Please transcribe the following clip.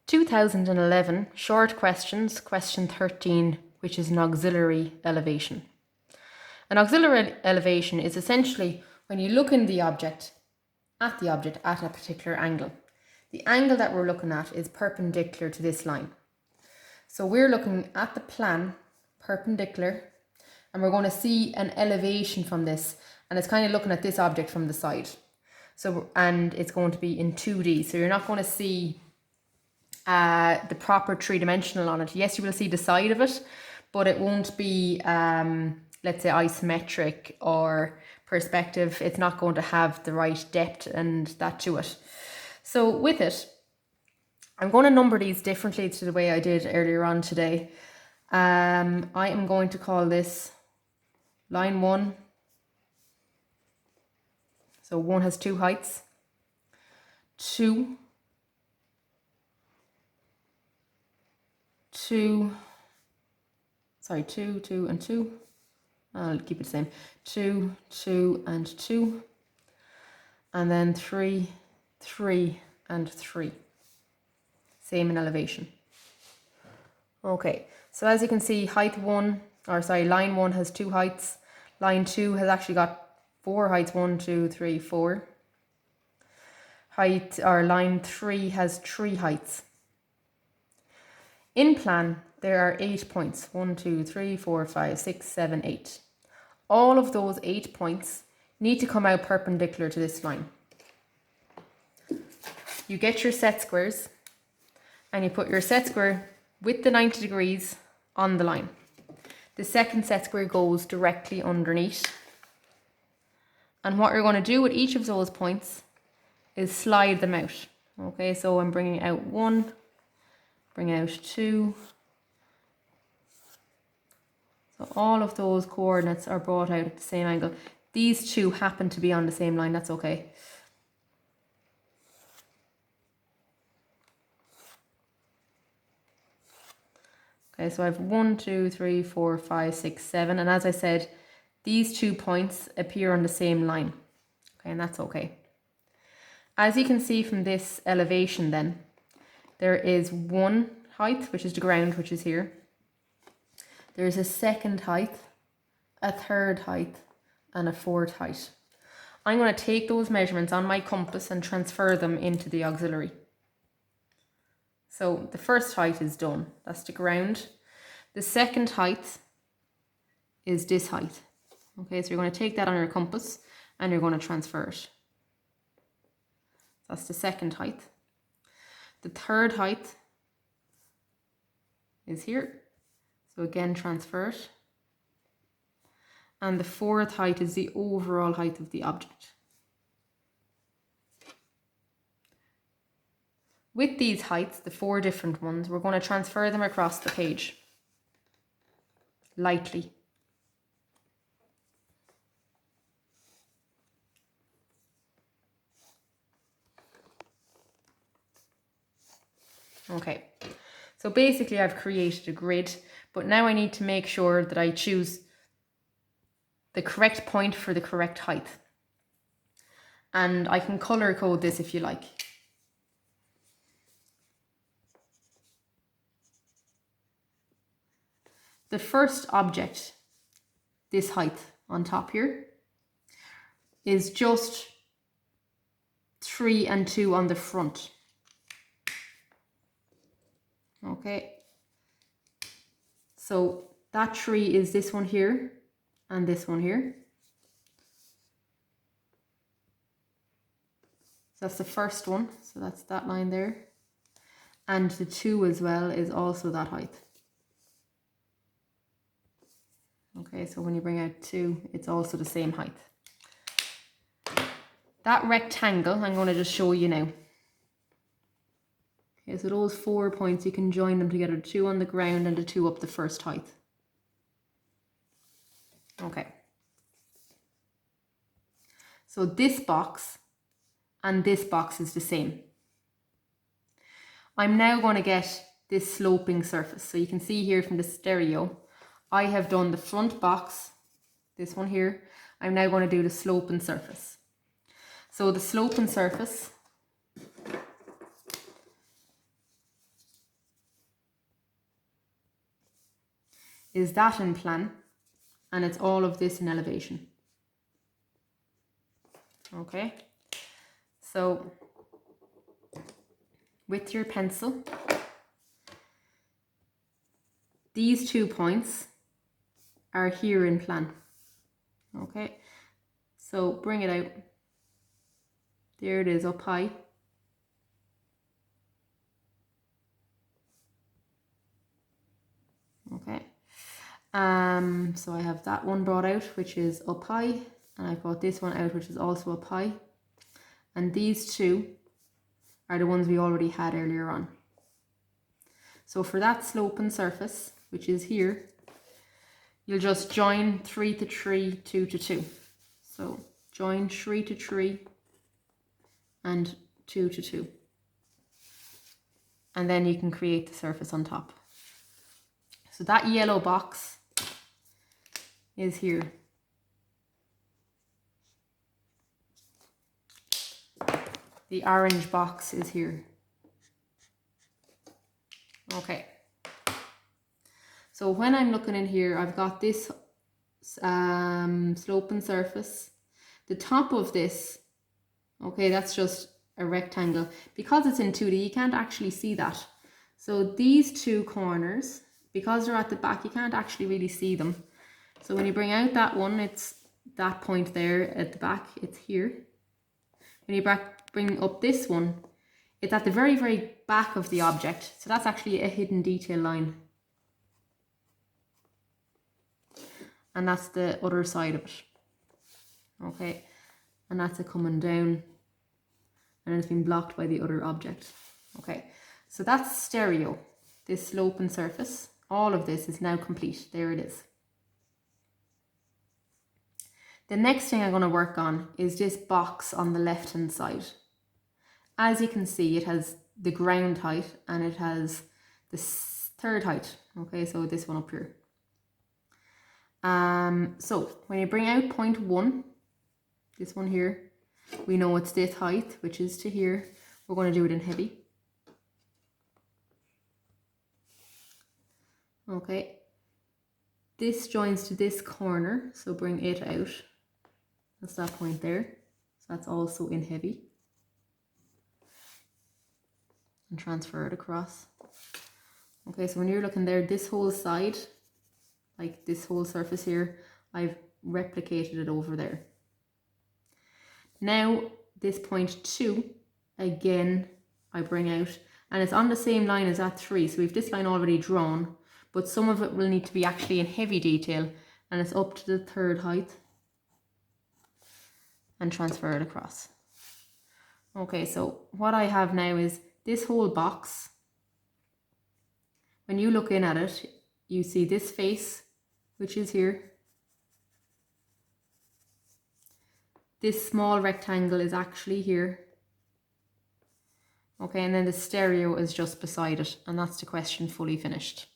2011 short questions, question 13, which is an auxiliary elevation. An auxiliary elevation is essentially when you look in the object at a particular angle. The angle that we're looking at is perpendicular to this line. So we're looking at the plan perpendicular, and we're going to see an elevation from this, and it's kind of looking at this object from the side. So, and it's going to be in 2D, so you're not going to see the proper three-dimensional on it. Yes, you will see the side of it, but it won't be, let's say, isometric or perspective. It's not going to have the right depth and that to it. So with it, I'm going to number these differently to the way I did earlier on today. I am going to call this line 1. So 1 has 2 heights. 2, 2, and 2. I'll keep it the same. 2, 2, and 2. And then 3, 3, and 3. Same in elevation. Okay, so as you can see, line 1 has 2 heights. Line 2 has actually got 4 heights, 1, 2, 3, 4. Line 3 has 3 heights. In plan, there are 8 points. 1, 2, 3, 4, 5, 6, 7, 8. All of those 8 points need to come out perpendicular to this line. You get your set squares, and you put your set square with the 90 degrees on the line. The second set square goes directly underneath. And what you're going to do with each of those points is slide them out. Okay, so I'm bringing out 1, bring out 2. So all of those coordinates are brought out at the same angle. These 2 happen to be on the same line, that's okay. Okay, so I have 1, 2, 3, 4, 5, 6, 7. And as I said, these 2 points appear on the same line. Okay, and that's okay. As you can see from this elevation then, there is 1 height, which is the ground, which is here. There's a second height, a third height, and a fourth height. I'm going to take those measurements on my compass and transfer them into the auxiliary. So the first height is done. That's the ground. The second height is this height. Okay, so you're going to take that on your compass and you're going to transfer it. That's the second height. The third height is here. So again, transfer it. And the fourth height is the overall height of the object. With these heights, the 4 different ones, we're going to transfer them across the page. Lightly. Okay, so basically I've created a grid, but now I need to make sure that I choose the correct point for the correct height. And I can color code this if you like. The first object, this height on top here, is just 3 and 2 on the front. Okay, so that 3 is this one here and this one here. So that's the first one, so that's that line there. And the 2 as well is also that height. Okay, so when you bring out 2, it's also the same height. That rectangle, I'm going to just show you now. Okay, so those 4 points, you can join them together, 2 on the ground and the 2 up the first height. Okay. So this box and this box is the same. I'm now going to get this sloping surface. So you can see here from the stereo, I have done the front box, this one here. I'm now going to do the sloping surface. So the sloping surface is that in plan, and it's all of this in elevation. Okay, so with your pencil, these 2 points are here in plan. Okay, so bring it out. There it is up high. Okay, so I have that one brought out, which is up high, and I brought this one out, which is also up high, and these two are the ones we already had earlier on. So for that sloping surface, which is here, you'll just join 3 to 3, 2 to 2. So join 3 to 3 and 2 to 2. And then you can create the surface on top. So that yellow box is here. The orange box is here. Okay. So when I'm looking in here, I've got this sloping surface. The top of this, okay, that's just a rectangle. Because it's in 2D, you can't actually see that. So these 2 corners, because they're at the back, you can't actually really see them. So when you bring out that one, it's that point there at the back, it's here. When you bring up this one, it's at the very, very back of the object. So that's actually a hidden detail line. And that's the other side of it. Okay, and that's it coming down, and it's been blocked by the other object. Okay, so that's stereo, this sloping surface. All of this is now complete. There it is. The next thing I'm going to work on is this box on the left hand side. As you can see, it has the ground height and it has the third height. Okay, so this one up here. So when you bring out point 1, this one here, we know it's this height, which is to here. We're going to do it in heavy. Okay, this joins to this corner, so bring it out. That's that point there. So that's also in heavy. And transfer it across. Okay, so when you're looking there, this whole side, like this whole surface here, I've replicated it over there. Now this point 2, again, I bring out, and it's on the same line as that 3. So we've this line already drawn, but some of it will need to be actually in heavy detail, and it's up to the third height. And transfer it across. Okay, so what I have now is this whole box. When you look in at it, you see this face, which is here. This small rectangle is actually here. Okay, and then the stereo is just beside it, and that's the question fully finished.